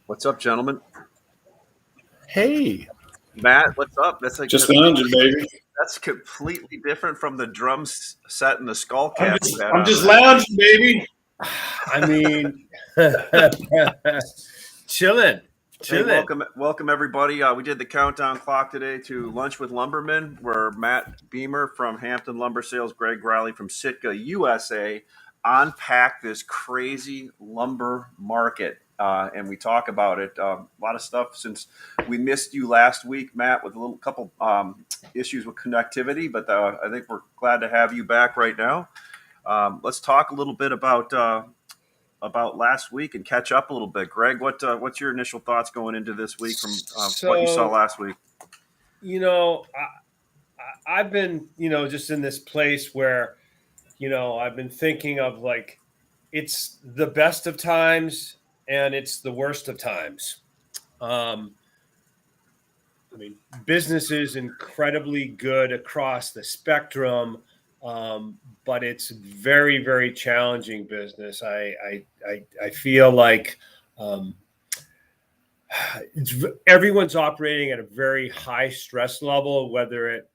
What's up, gentlemen? Hey, Matt, what's up? That's like Just lounging, baby. that's completely different from the drums set and the skull I'm cap you just, had I'm on just last week. lounging, baby. I mean, chilling, Hey, chilling. welcome everybody. We did the countdown clock today to Lunch with Lumbermen, where Matt Beymer from Hampton Lumber Sales, Gregg Riley from Sitka, USA, unpack this crazy lumber market. And we talk about it. A lot of stuff since we missed you last week, Matt, with a little couple issues with connectivity, but I think we're glad to have you back right now. Let's talk a little bit about last week and catch up a little bit. Greg, what's your initial thoughts going into this week from what you saw So, last week? you know, I've been, just in this place where, I've been thinking of like, it's the best of times and it's the worst of times. Um, I mean, business is incredibly good across the spectrum, but it's very, very challenging business. I feel like everyone's operating at a very high stress level, whether it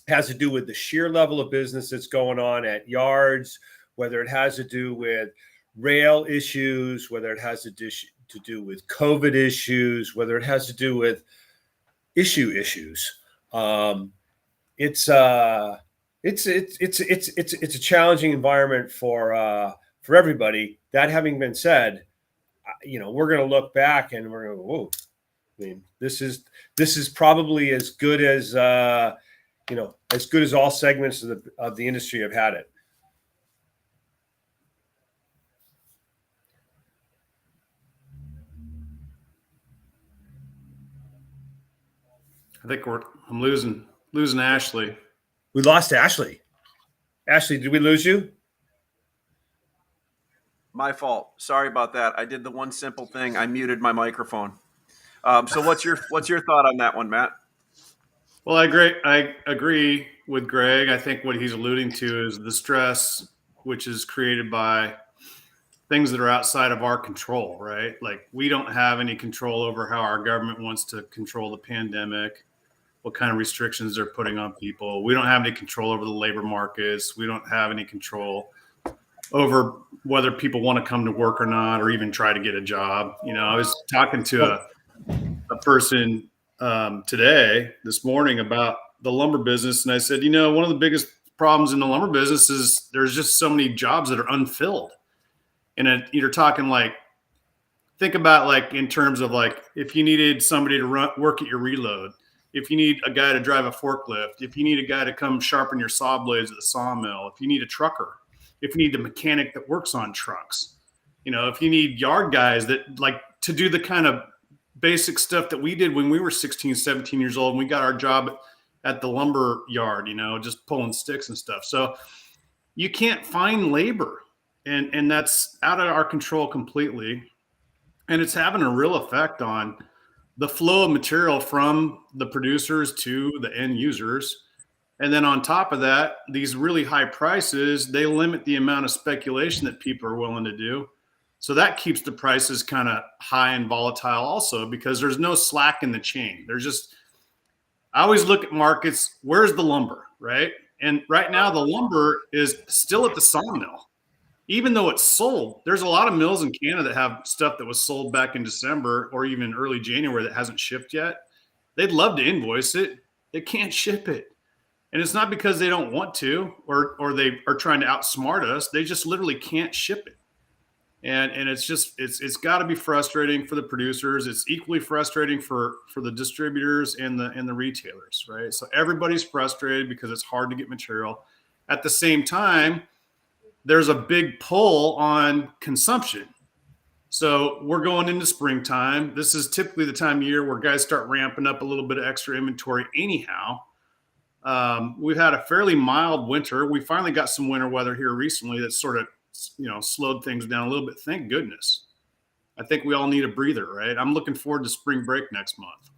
has to do with the sheer level of business that's going on at yards, whether it has to do with rail issues, whether it has to do with COVID issues, whether it has to do with issues. Um, it's a challenging environment for everybody. That having been said, we're going to look back and we're going to go, whoa. I mean, this is probably as good as as good as all segments of the industry have had it. I think I'm losing Ashley. We lost Ashley. Ashley, did we lose you? My fault. Sorry about that. I did the one simple thing. I muted my microphone. So what's your thought on that one, Matt? Well, I agree with Greg. I think what he's alluding to is the stress, which is created by things that are outside of our control, right? Like we don't have any control over how our government wants to control the pandemic, what kind of restrictions they're putting on people. We don't have any control over the labor markets. We don't have any control over whether people want to come to work or not, or even try to get a job. I was talking to a person this morning about the lumber business, and I said, one of the biggest problems in the lumber business is there's just so many jobs that are unfilled. And you're talking like, think about like in terms of like if you needed somebody to work at your reload, if you need a guy to drive a forklift, if you need a guy to come sharpen your saw blades at the sawmill, if you need a trucker, if you need the mechanic that works on trucks, if you need yard guys that like to do the kind of basic stuff that we did when we were 16, 17 years old and we got our job at the lumber yard, just pulling sticks and stuff. So you can't find labor, and that's out of our control completely. And it's having a real effect on the flow of material from the producers to the end users. And then on top of that, these really high prices, they limit the amount of speculation that people are willing to do. So that keeps the prices kind of high and volatile also, because there's no slack in the chain. I always look at markets, where's the lumber, right? And right now the lumber is still at the sawmill. Even though it's sold, there's a lot of mills in Canada that have stuff that was sold back in December or even early January that hasn't shipped yet. They'd love to invoice it. They can't ship it. And it's not because they don't want to or they are trying to outsmart us. They just literally can't ship it. And it's got to be frustrating for the producers. It's equally frustrating for the distributors and the retailers, right? So everybody's frustrated because it's hard to get material. At the same time, there's a big pull on consumption. So we're going into springtime. This is typically the time of year where guys start ramping up a little bit of extra inventory anyhow. We've had a fairly mild winter. We finally got some winter weather here recently that sort of, slowed things down a little bit. Thank goodness. I think we all need a breather, right? I'm looking forward to spring break next month.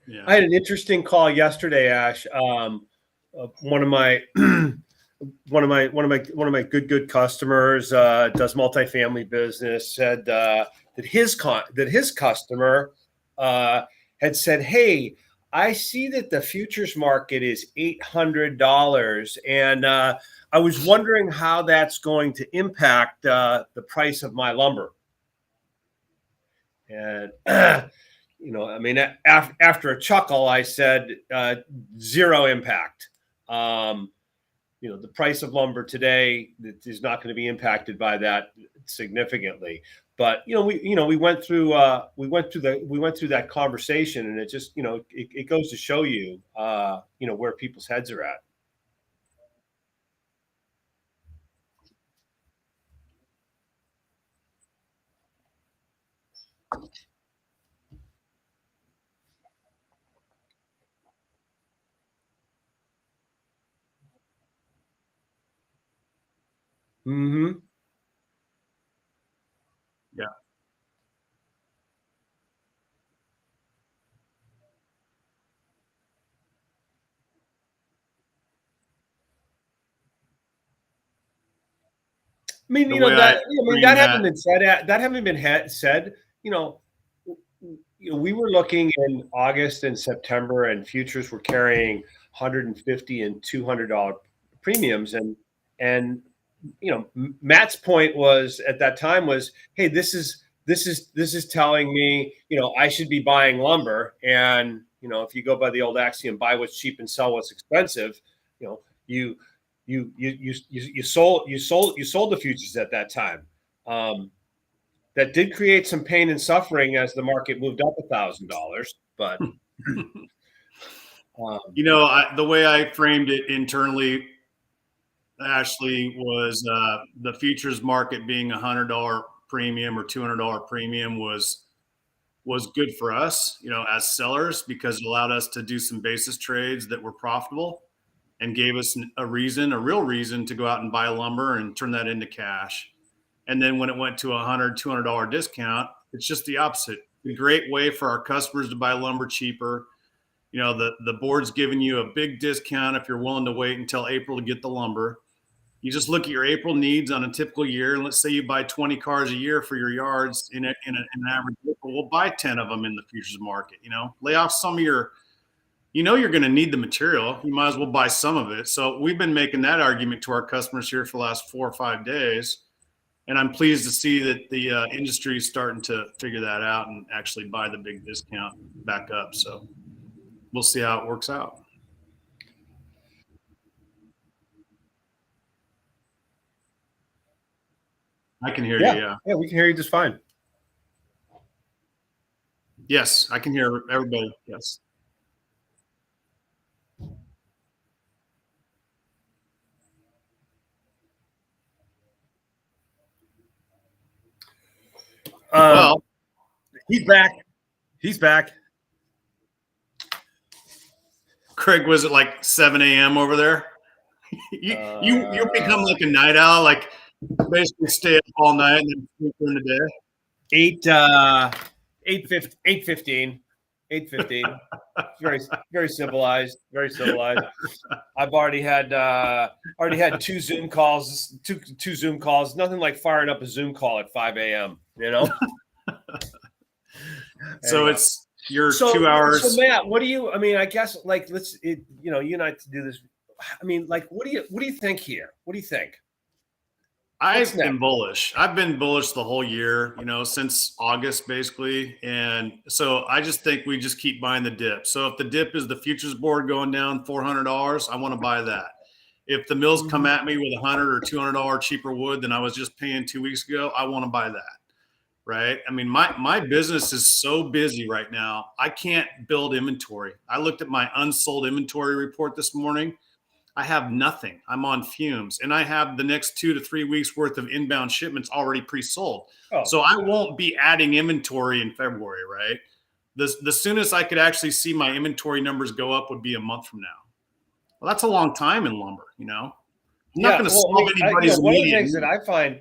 Yeah. I had an interesting call yesterday, Ash. One of my good customers does multifamily business. Said that his customer had said, "Hey, I see that the futures market is $800, and I was wondering how that's going to impact the price of my lumber." And I mean, after a chuckle, I said, "Zero impact." The price of lumber today is not going to be impacted by that significantly. But we went through that conversation, and it just it goes to show you where people's heads are at. Mm-hmm. Yeah. I mean, The way I that frame haven't that, been said. That haven't been said. We were looking in August and September, and futures were carrying $150 and $200 premiums, and Matt's point was at that time was, hey, this is telling me I should be buying lumber, and if you go by the old axiom, buy what's cheap and sell what's expensive, you sold the futures at that time. That did create some pain and suffering as the market moved up $1,000, but the way I framed it internally, Ashley, was the futures market being $100 premium or $200 premium was good for us, as sellers, because it allowed us to do some basis trades that were profitable and gave us a real reason to go out and buy lumber and turn that into cash. And then when it went to $100-$200 discount, it's just the opposite. A great way for our customers to buy lumber cheaper. The board's giving you a big discount if you're willing to wait until April to get the lumber. You just look at your April needs on a typical year, and let's say you buy 20 cars a year for your yards in an average April. We'll buy 10 of them in the futures market. Lay off some of your. You're going to need the material. You might as well buy some of it. So we've been making that argument to our customers here for the last 4 or 5 days. And I'm pleased to see that the industry is starting to figure that out and actually buy the big discount back up. So we'll see how it works out. I can hear you. Yeah. Yeah, we can hear you just fine. Yes, I can hear everybody. Yes. Well, he's back. He's back. Craig, was it like 7 a.m. over there? you become like a night owl, like basically stay up all night and then sleep during the day. 8:15. Very civilized. Very civilized. I've already had 2 Zoom calls. Two Zoom calls. Nothing like firing up a Zoom call at 5 a.m. So it's your 2 hours. So Matt, what do you? I mean, I guess like you and I to do this. I mean, like, what do you think here? What do you think? I've been bullish. I've been bullish the whole year, since August basically. And so I just think we just keep buying the dip. So if the dip is the futures board going down $400, I want to buy that. If the mills come at me with $100 or $200 cheaper wood than I was just paying 2 weeks ago, I want to buy that. Right. I mean, my business is so busy right now. I can't build inventory. I looked at my unsold inventory report this morning. I have nothing. I'm on fumes, and I have the next 2 to 3 weeks worth of inbound shipments already pre-sold. Oh. So I won't be adding inventory in February, right? The soonest I could actually see my inventory numbers go up would be a month from now. Well, that's a long time in lumber, I'm not going to solve anybody's one of the things that I find,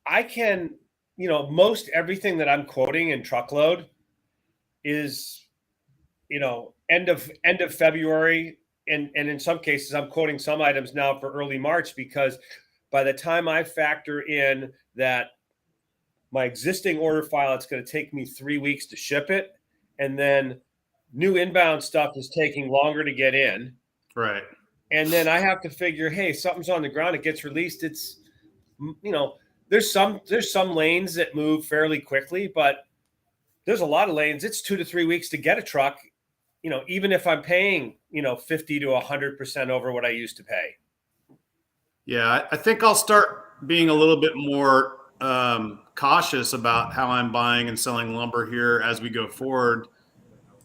I can, most everything that I'm quoting in truckload is end of February, and in some cases, I'm quoting some items now for early March, because by the time I factor in that my existing order file, it's going to take me 3 weeks to ship it, and then new inbound stuff is taking longer to get in. Right. And then I have to figure, hey, something's on the ground. It gets released. It's, there's some lanes that move fairly quickly, but there's a lot of lanes. It's 2 to 3 weeks to get a truck, even if I'm paying, 50 to 100% over what I used to pay. Yeah, I think I'll start being a little bit more cautious about how I'm buying and selling lumber here as we go forward.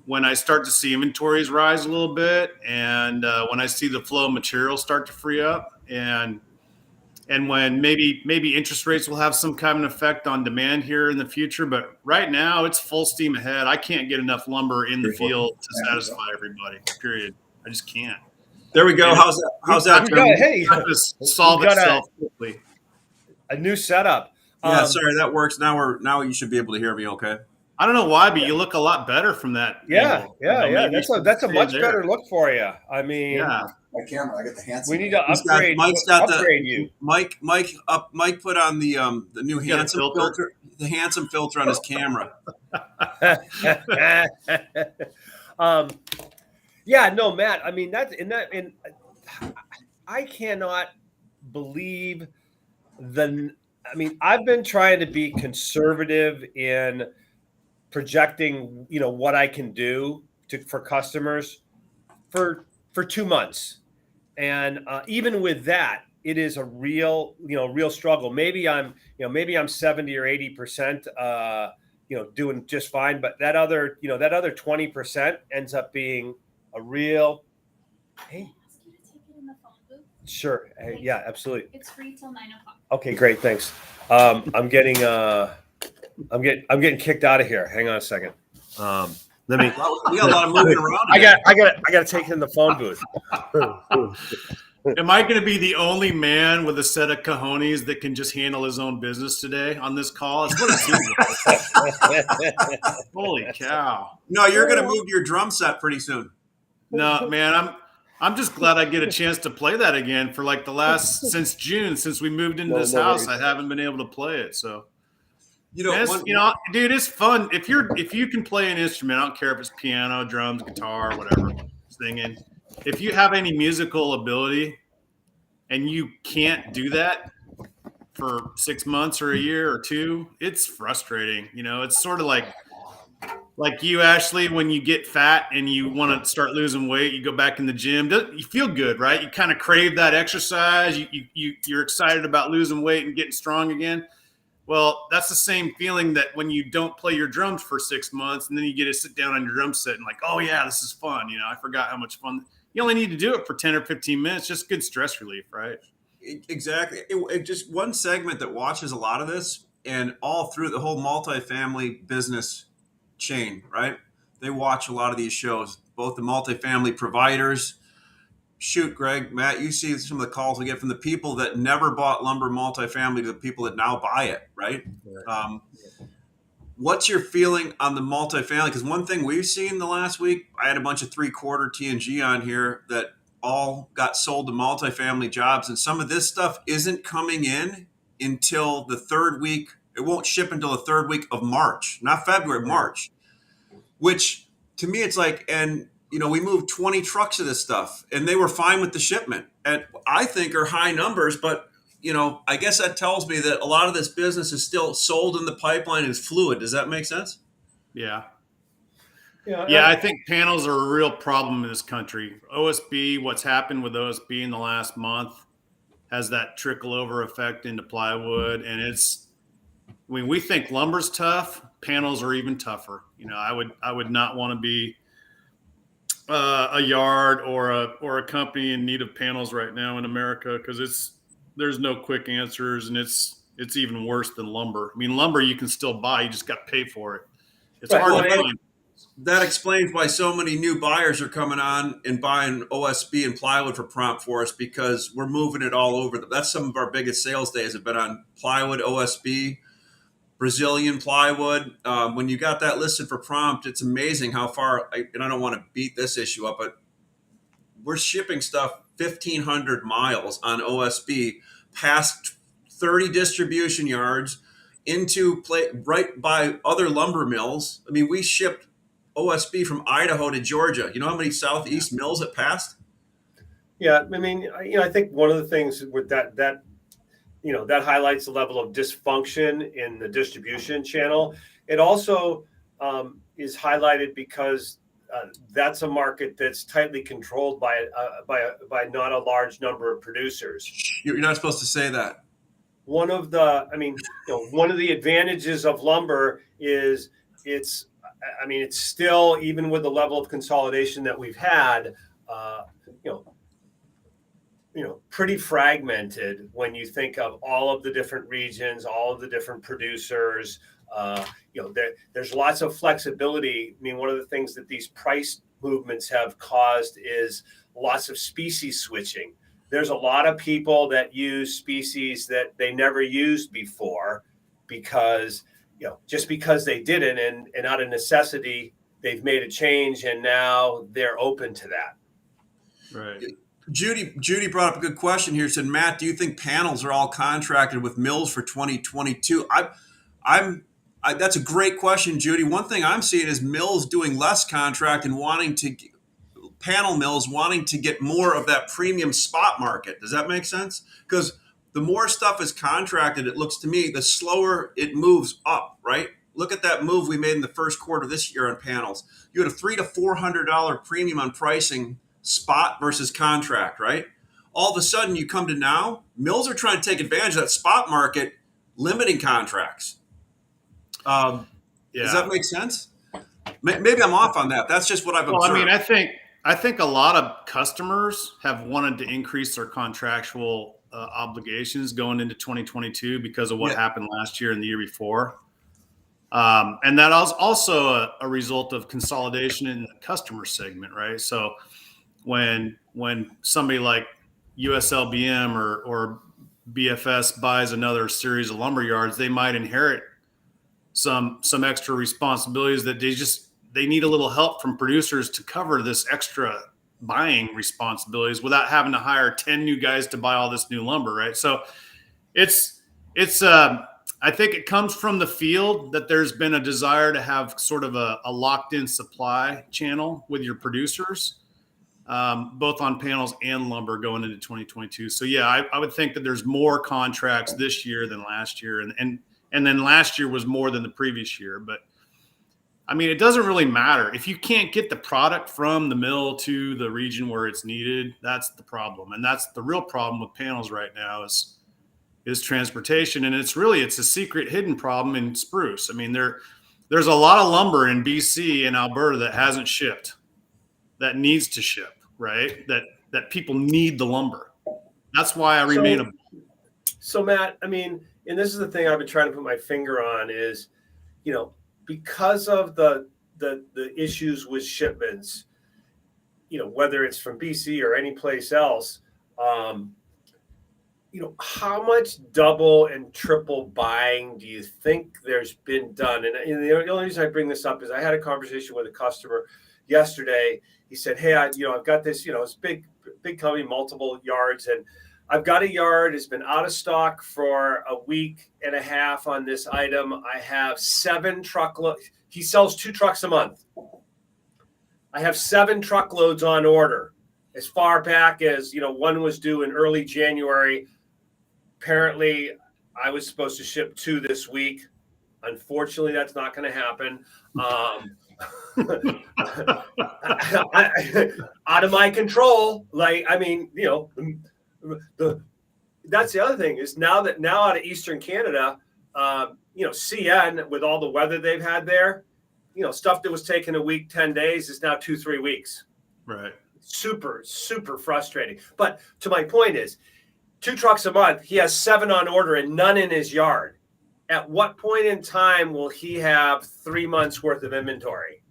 When I start to see inventories rise a little bit, and when I see the flow of materials start to free up, and when maybe interest rates will have some kind of effect on demand here in the future. But right now, it's full steam ahead. I can't get enough lumber in the field to satisfy everybody. Period. I just can't. There we go. And how's that? Hey, solve itself quickly. A new setup. Yeah, sorry, that works. Now you should be able to hear me okay. I don't know why, but you look a lot better from that. Yeah, angle. That's a much better look for you. I mean, yeah. My camera, I got the handsome. We need to upgrade. Mike's got upgrade you. Mike put on the new handsome filter. The handsome filter on his camera. Yeah, no, Matt. I mean, I cannot believe I've been trying to be conservative in projecting, what I can do for customers for 2 months. And even with that, it is a real struggle. Maybe I'm 70 or 80%, doing just fine. But that other 20% ends up being a real. Hey. Sure. Yeah, absolutely. It's free till 9 o'clock. Okay, great. Thanks. I'm getting kicked out of here. Hang on a second. Let me. We got a lot of moving around. I got to take it in the phone booth. Am I going to be the only man with a set of cojones that can just handle his own business today on this call? It's what it seems like. Holy cow! No, you're going to move your drum set pretty soon. No, man, I'm just glad I get a chance to play that again for like since June, since we moved into this house. I haven't been able to play it, so. Dude, it's fun. If you can play an instrument, I don't care if it's piano, drums, guitar, whatever, singing. If you have any musical ability and you can't do that for 6 months or a year or two, it's frustrating. It's sort of like you, Ashley, when you get fat and you want to start losing weight, you go back in the gym. You feel good, right? You kind of crave that exercise. You're excited about losing weight and getting strong again. Well, that's the same feeling that when you don't play your drums for 6 months and then you get to sit down on your drum set and like, oh yeah, this is fun. I forgot how much fun. You only need to do it for 10 or 15 minutes, just good stress relief, right? Exactly. It just one segment that watches a lot of this, and all through the whole multifamily business chain, right? They watch a lot of these shows, both the multifamily providers. Shoot, Greg, Matt, you see some of the calls we get from the people that never bought lumber multifamily to the people that now buy it, right? What's your feeling on the multifamily? Because one thing we've seen the last week, I had a bunch of 3/4 TNG on here that all got sold to multifamily jobs, and some of this stuff isn't coming in until the third week. It won't ship until the third week of March, not February, March, which to me, it's like, and we moved 20 trucks of this stuff and they were fine with the shipment, and I think are high numbers, but I guess that tells me that a lot of this business is still sold in the pipeline and is fluid. Does that make sense? Yeah. Yeah, I think panels are a real problem in this country. OSB, what's happened with OSB in the last month has that trickle over effect into plywood. And we think lumber's tough, panels are even tougher. I would not want to be a yard or a company in need of panels right now in America, because there's no quick answers, and it's even worse than lumber. I mean, lumber you can still buy, you just got to pay for it. It's hard to find. That explains why so many new buyers are coming on and buying OSB and plywood for prompt for us, because we're moving it all over. That's some of our biggest sales days have been on plywood, OSB, Brazilian plywood. When you got that listed for prompt, it's amazing how far, and I don't want to beat this issue up, but we're shipping stuff 1,500 miles on OSB past 30 distribution yards into right by other lumber mills. I mean, we shipped OSB from Idaho to Georgia. You know how many Southeast mills it passed? Yeah, I mean, I think one of the things with that that highlights the level of dysfunction in the distribution channel. It also is highlighted because that's a market that's tightly controlled by not a large number of producers. You're not supposed to say that. One of the advantages of lumber is it's still, even with the level of consolidation that we've had, pretty fragmented when you think of all of the different regions, all of the different producers. There's lots of flexibility. I mean, one of the things that these price movements have caused is lots of species switching. There's a lot of people that use species that they never used before because, just because they didn't and out of necessity, they've made a change and now they're open to that. Right. Judy brought up a good question here. Said, Matt, do you think panels are all contracted with mills for 2022? That's a great question, Judy. One thing I'm seeing is mills doing less contract and panel mills wanting to get more of that premium spot market. Does that make sense? Because the more stuff is contracted, it looks to me, the slower it moves up, right? Look at that move we made in the first quarter this year on panels. You had a $300 to $400 premium on pricing, spot versus contract, right? All of a sudden you come to now, mills are trying to take advantage of that spot market, limiting contracts. Does that make sense? Maybe I'm off on that. That's just what I've observed. Well, I mean, I think a lot of customers have wanted to increase their contractual obligations going into 2022 because of what happened last year and the year before. And that was also a result of consolidation in the customer segment, right? So when somebody like USLBM or BFS buys another series of lumber yards, they might inherit some extra responsibilities that they need a little help from producers to cover this extra buying responsibilities without having to hire 10 new guys to buy all this new lumber, right? So it's I think it comes from the field that there's been a desire to have sort of a locked in supply channel with your producers, both on panels and lumber going into 2022. So yeah, I would think that there's more contracts this year than last year, and then last year was more than the previous year. But I mean, it doesn't really matter if you can't get the product from the mill to the region where it's needed. That's the problem, and that's the real problem with panels right now is transportation, and it's a secret hidden problem in spruce. I mean, there's a lot of lumber in BC and Alberta that hasn't shipped, that needs to ship, right? That people need the lumber. That's why I remain So Matt, I mean, and this is the thing I've been trying to put my finger on is, because of the issues with shipments, whether it's from BC or any place else, how much double and triple buying do you think there's been done? And the only reason I bring this up is I had a conversation with a customer yesterday. He said, "Hey, I've got this, it's big company, multiple yards, and I've got a yard. It's been out of stock for a week and a half on this item. I have 7 truckloads." He sells 2 trucks a month. "I have 7 truckloads on order. As far back as, one was due in early January. Apparently, I was supposed to ship 2 this week. Unfortunately, that's not going to happen. Out of my control. That's the other thing is now out of Eastern Canada, CN with all the weather they've had there, stuff that was taking a week, 10 days is now 2-3 weeks. right. Super, super frustrating. But to my point is 2 trucks a month. He has 7 on order and none in his yard. At what point in time will he have 3 months worth of inventory?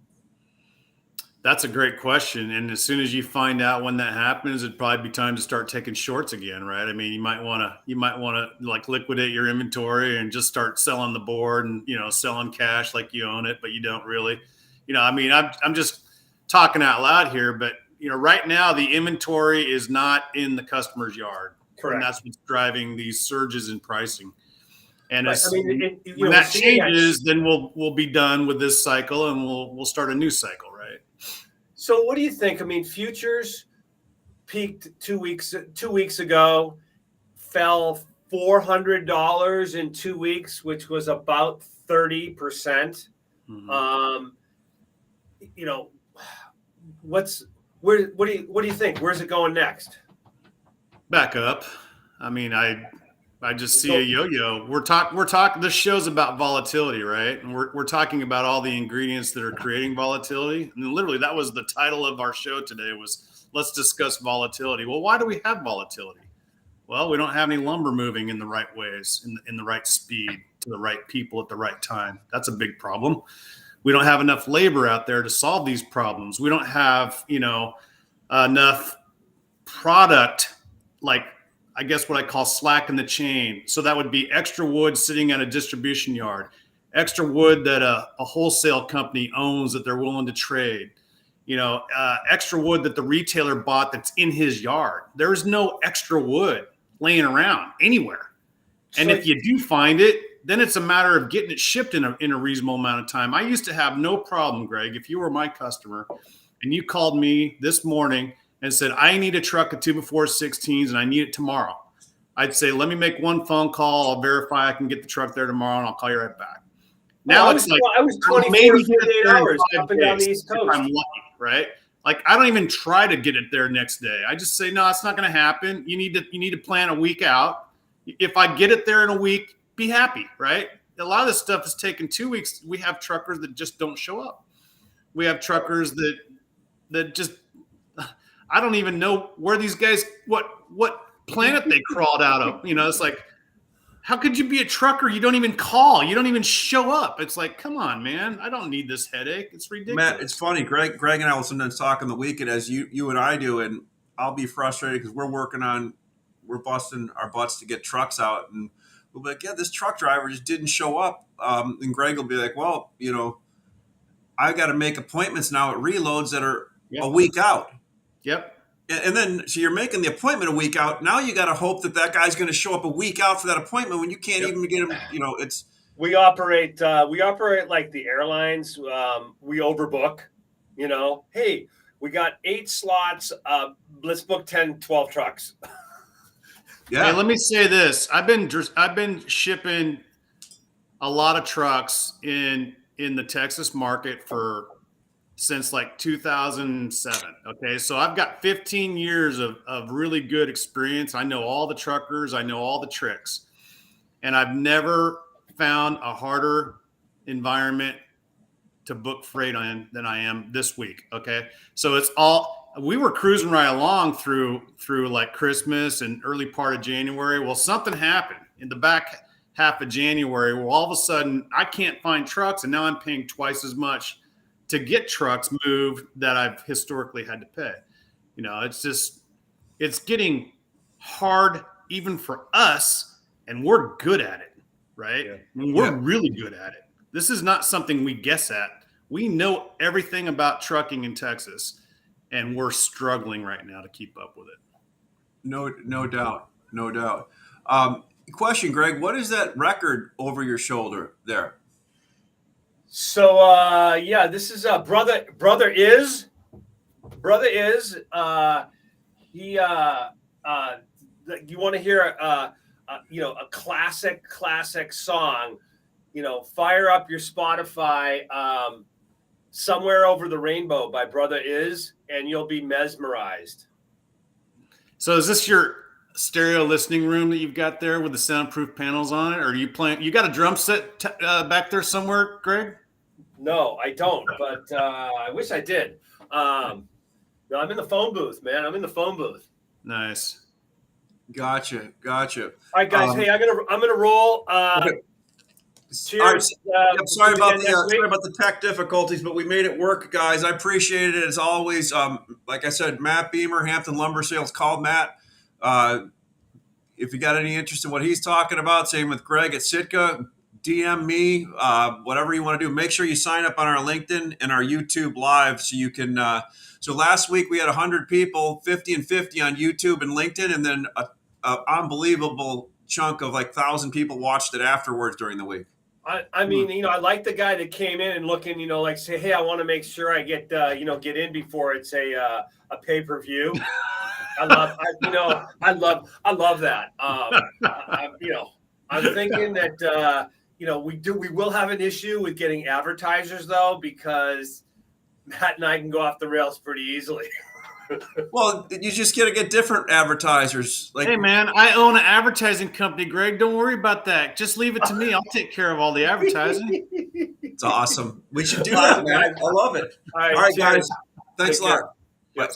That's a great question. And as soon as you find out when that happens, it'd probably be time to start taking shorts again, right? I mean, you might want to like liquidate your inventory and just start selling the board and, selling cash like you own it, but you don't really, I mean, I'm just talking out loud here, but right now the inventory is not in the customer's yard. Correct. And that's what's driving these surges in pricing. And Right. when that changes, then we'll be done with this cycle and we'll start a new cycle, right? So what do you think? I mean, futures peaked 2 weeks ago, fell $400 in 2 weeks, which was about 30%. Mm-hmm. What do you think? Where's it going next? Back up. I mean, I just see a yo-yo. We're talking. This show's about volatility, right? And we're talking about all the ingredients that are creating volatility. And literally, that was the title of our show today. Was let's discuss volatility. Well, why do we have volatility? Well, we don't have any lumber moving in the right ways, in the right speed, to the right people at the right time. That's a big problem. We don't have enough labor out there to solve these problems. We don't have enough product, like, I guess what I call slack in the chain. So that would be extra wood sitting at a distribution yard, extra wood that a wholesale company owns that they're willing to trade, extra wood that the retailer bought that's in his yard. There's no extra wood laying around anywhere. And if you do find it, then it's a matter of getting it shipped in a reasonable amount of time. I used to have no problem, Greg, if you were my customer and you called me this morning and said, I need a truck of 2x4 and I need it tomorrow. I'd say, let me make one phone call. I'll verify I can get the truck there tomorrow and I'll call you right back. Now I was 24, 48 hours up and down the East Coast. I'm lucky, right? Like, I don't even try to get it there next day. I just say, no, it's not going to happen. You need to plan a week out. If I get it there in a week, be happy, right? A lot of this stuff is taking 2 weeks. We have truckers that just don't show up. We have truckers that just, I don't even know where these guys, what planet they crawled out of. It's like, how could you be a trucker? You don't even call. You don't even show up. It's like, come on, man. I don't need this headache. It's ridiculous. Matt, it's funny. Greg and I will sometimes talk on the weekend as you and I do, and I'll be frustrated because we're busting our butts to get trucks out, and we'll be like, yeah, this truck driver just didn't show up. And Greg will be like, well, I got to make appointments now at reloads that are a week out. Yep. And then, so you're making the appointment a week out. Now you got to hope that guy's going to show up a week out for that appointment when you can't even get him. It's we operate like the airlines. We overbook. Hey, we got 8 slots. Let's book 10, 12 trucks. Yeah. Hey, let me say this. I've been shipping a lot of trucks in the Texas market since like 2007. Okay. So I've got 15 years of really good experience. I know all the truckers. I know all the tricks. And I've never found a harder environment to book freight on than I am this week. Okay. So we were cruising right along through like Christmas and early part of January. Well, something happened in the back half of January where all of a sudden I can't find trucks and now I'm paying twice as much to get trucks moved that I've historically had to pay. It's getting hard even for us, and we're good at it, right? Yeah. I mean, we're really good at it. This is not something we guess at. We know everything about trucking in Texas, and we're struggling right now to keep up with it. No doubt. Question, Greg, what is that record over your shoulder there? So this is brother is he you want to hear a classic song, fire up your Spotify, Somewhere Over the Rainbow by Brother Is, and you'll be mesmerized. So is this your stereo listening room that you've got there with the soundproof panels on it, or are you playing? You got a drum set back there somewhere, Greg? No, I don't, but I wish I did. No, I'm in the phone booth, man. I'm in the phone booth. Nice. Gotcha. All right, guys. Hey, I'm gonna roll. Okay. Cheers. Sorry we'll about do it next week. sorry about the tech difficulties, but we made it work, guys. I appreciate it as always. Like I said, Matt Beymer, Hampton Lumber Sales, called Matt. If you got any interest in what he's talking about, same with Greg at Sitka, DM me, whatever you want to do. Make sure you sign up on our LinkedIn and our YouTube live so you can. So last week we had 100 people, 50 and 50 on YouTube and LinkedIn, and then a unbelievable chunk of like 1,000 people watched it afterwards during the week. I mean, I like the guy that came in and looking, like say, hey, I want to make sure I get, get in before it's a pay-per-view. I love that. I'm thinking that, we will have an issue with getting advertisers though, because Matt and I can go off the rails pretty easily. Well, you just got to get different advertisers. Like, hey, man, I own an advertising company, Greg. Don't worry about that. Just leave it to me. I'll take care of all the advertising. It's awesome. We should do that, man. I love it. All right, guys. Thanks a lot. Bye.